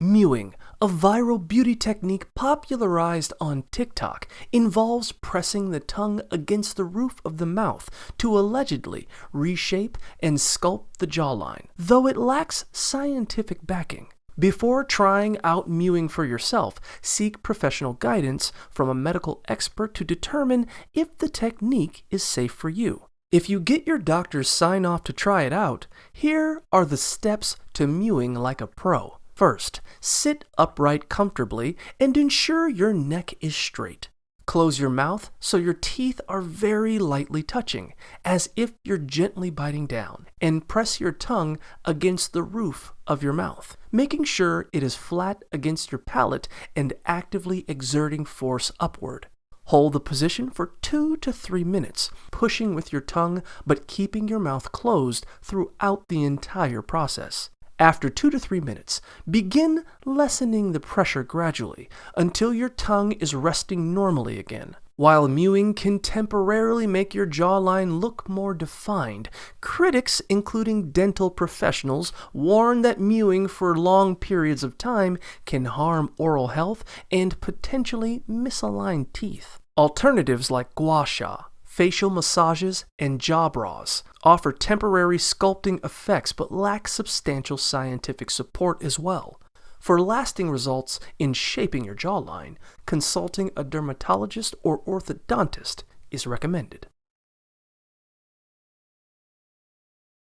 Mewing, a viral beauty technique popularized on TikTok, involves pressing the tongue against the roof of the mouth to allegedly reshape and sculpt the jawline, though it lacks scientific backing. Before trying out mewing for yourself, seek professional guidance from a medical expert to determine if the technique is safe for you. If you get your doctor's sign-off to try it out, here are the steps to mewing like a pro. First, sit upright comfortably and ensure your neck is straight. Close your mouth so your teeth are very lightly touching, as if you're gently biting down, and press your tongue against the roof of your mouth, making sure it is flat against your palate and actively exerting force upward. Hold the position for 2 to 3 minutes, pushing with your tongue but keeping your mouth closed throughout the entire process. After 2 to 3 minutes, begin lessening the pressure gradually until your tongue is resting normally again. While mewing can temporarily make your jawline look more defined, critics, including dental professionals, warn that mewing for long periods of time can harm oral health and potentially misalign teeth. Alternatives like gua sha, facial massages, and jaw bras offer temporary sculpting effects but lack substantial scientific support as well. For lasting results in shaping your jawline, consulting a dermatologist or orthodontist is recommended.